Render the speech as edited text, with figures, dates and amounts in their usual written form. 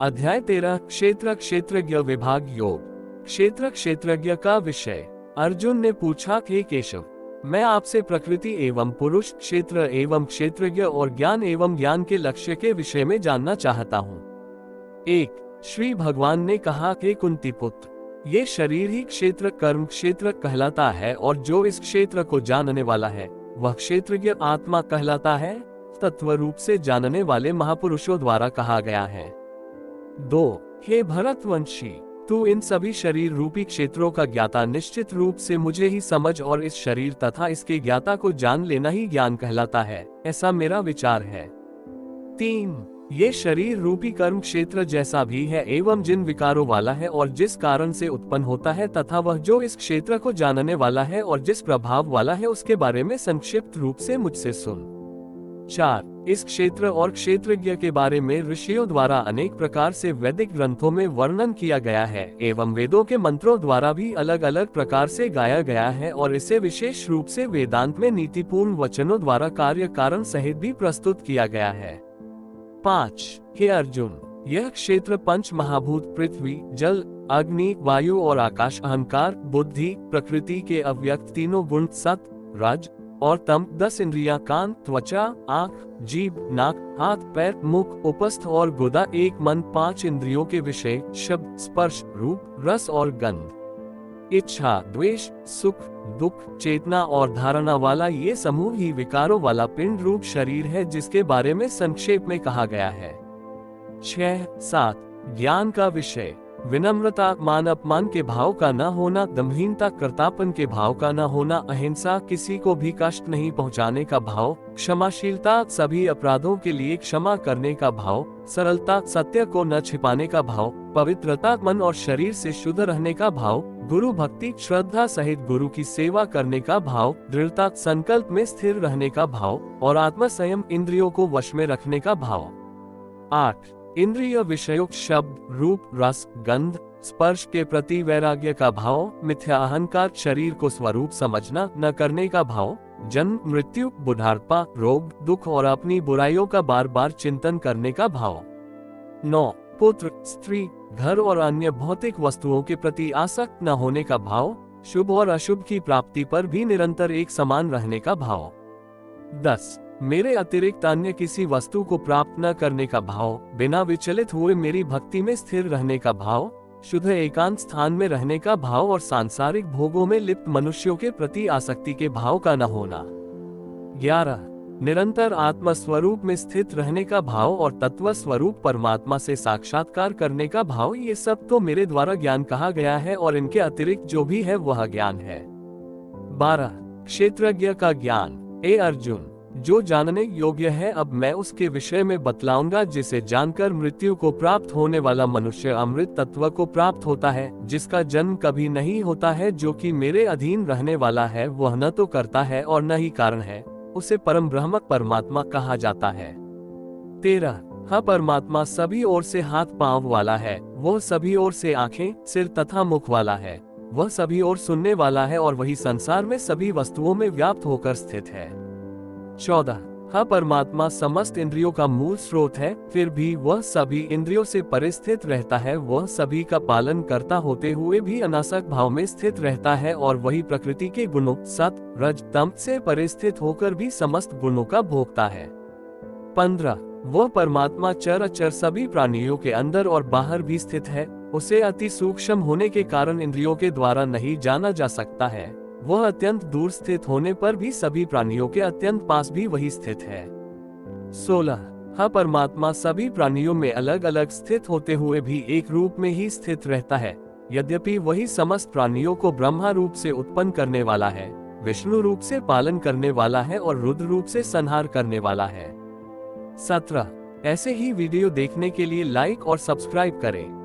अध्याय 13 क्षेत्र क्षेत्रज्ञ विभाग योग। क्षेत्र क्षेत्रज्ञ का विषय। अर्जुन ने पूछा, हे केशव, मैं आपसे प्रकृति एवं पुरुष, क्षेत्र एवं क्षेत्रज्ञ और ज्ञान एवं ज्ञान के लक्ष्य के विषय में जानना चाहता हूँ। 1। श्री भगवान ने कहा, हे कुंती पुत्र, ये शरीर ही क्षेत्र कर्म क्षेत्र कहलाता है और जो इस क्षेत्र को जानने वाला है वह क्षेत्रज्ञ आत्मा कहलाता है। तत्व रूप से जानने वाले महापुरुषों द्वारा कहा गया है। 2। हे भरतवंशी, तू इन सभी शरीर रूपी क्षेत्रों का ज्ञाता निश्चित रूप से मुझे ही समझ और इस शरीर तथा इसके ज्ञाता को जान लेना ही ज्ञान कहलाता है, ऐसा मेरा विचार है। 3। ये शरीर रूपी कर्म क्षेत्र जैसा भी है एवं जिन विकारों वाला है और जिस कारण से उत्पन्न होता है तथा वह जो इस क्षेत्र को जानने वाला है और जिस प्रभाव वाला है उसके बारे में संक्षिप्त रूप से मुझसे सुन। 4। इस क्षेत्र और क्षेत्रज्ञ के बारे में ऋषियों द्वारा अनेक प्रकार से वैदिक ग्रंथों में वर्णन किया गया है एवं वेदों के मंत्रों द्वारा भी अलग अलग प्रकार से गाया गया है और इसे विशेष रूप से वेदांत में नीतिपूर्ण वचनों द्वारा कार्य कारण सहित भी प्रस्तुत किया गया है। 5। हे अर्जुन, यह क्षेत्र पंच महाभूत पृथ्वी, जल, अग्नि, वायु और आकाश, अहंकार, बुद्धि, प्रकृति के अव्यक्त तीनों गुण सत, रज और तम, 10 इंद्रियां, कान, त्वचा, आँख, जीभ, नाक, हाथ, पैर, मुख, उपस्थ और गुदा, 1 मन, 5 इंद्रियों के विषय, शब्द, स्पर्श, रूप, रस और गंध, इच्छा, द्वेष, सुख, दुख, चेतना और धारणा वाला ये समूह ही विकारों वाला पिंड रूप शरीर है जिसके बारे में संक्षेप में कहा गया है। 6, 7 ज्ञान का विषय। विनम्रता, मान अपमान के भाव का न होना, दम्भहीनता, कर्तापन के भाव का न होना, अहिंसा, किसी को भी कष्ट नहीं पहुंचाने का भाव, क्षमाशीलता, सभी अपराधों के लिए क्षमा करने का भाव, सरलता, सत्य को न छिपाने का भाव, पवित्रता, मन और शरीर से शुद्ध रहने का भाव, गुरु भक्ति, श्रद्धा सहित गुरु की सेवा करने का भाव, दृढ़ता, संकल्प में स्थिर रहने का भाव और आत्म संयम, इंद्रियों को वश में रखने का भाव। 8 इंद्रिय विषयुक्त शब्द, रूप, रस, गंध, स्पर्श के प्रति वैराग्य का भाव, मिथ्या अहंकार, शरीर को स्वरूप समझना न करने का भाव, जन्म, मृत्यु, बुढ़ापा, रोग, दुख और अपनी बुराइयों का बार बार चिंतन करने का भाव। 9 पुत्र, स्त्री, घर और अन्य भौतिक वस्तुओं के प्रति आसक्त न होने का भाव, शुभ और अशुभ की प्राप्ति पर भी निरंतर एक समान रहने का भाव। 10 मेरे अतिरिक्त अन्य किसी वस्तु को प्राप्त न करने का भाव, बिना विचलित हुए मेरी भक्ति में स्थिर रहने का भाव, शुद्ध एकांत स्थान में रहने का भाव और सांसारिक भोगों में लिप्त मनुष्यों के प्रति आसक्ति के भाव का न होना। 11 निरंतर आत्म स्वरूप में स्थित रहने का भाव और तत्व स्वरूप परमात्मा से साक्षात्कार करने का भाव, ये सब तो मेरे द्वारा ज्ञान कहा गया है और इनके अतिरिक्त जो भी है वह ज्ञान है। 12 क्षेत्रज्ञ का ज्ञान। ए अर्जुन, जो जानने योग्य है अब मैं उसके विषय में बतलाऊंगा, जिसे जानकर मृत्यु को प्राप्त होने वाला मनुष्य अमृत तत्व को प्राप्त होता है, जिसका जन्म कभी नहीं होता है, जो कि मेरे अधीन रहने वाला है, वह न तो करता है और न ही कारण है, उसे परम ब्रह्म परमात्मा कहा जाता है। 13 हाँ, परमात्मा सभी ओर से हाथ पांव वाला है, वह सभी ओर से आंखें, सिर तथा मुख वाला है, वह सभी ओर सुनने वाला है और वही संसार में सभी वस्तुओं में व्याप्त होकर स्थित है। 14 हाँ, परमात्मा समस्त इंद्रियों का मूल स्रोत है, फिर भी वह सभी इंद्रियों से परे स्थित रहता है, वह सभी का पालन करता होते हुए भी अनासक्त भाव में स्थित रहता है और वही प्रकृति के गुणों सत, रज, तम से परे स्थित होकर भी समस्त गुणों का भोगता है। 15 वह परमात्मा चर अचर सभी प्राणियों के अंदर और बाहर भी स्थित है, उसे अति सूक्ष्म होने के कारण इंद्रियों के द्वारा नहीं जाना जा सकता है, वह अत्यंत दूर स्थित होने पर भी सभी प्राणियों के अत्यंत पास भी वही स्थित है। 16 हाँ, परमात्मा सभी प्राणियों में अलग अलग स्थित होते हुए भी एक रूप में ही स्थित रहता है, यद्यपि वही समस्त प्राणियों को ब्रह्मा रूप से उत्पन्न करने वाला है, विष्णु रूप से पालन करने वाला है और रुद्र रूप से संहार करने वाला है। 17 ऐसे ही वीडियो देखने के लिए लाइक और सब्सक्राइब करें।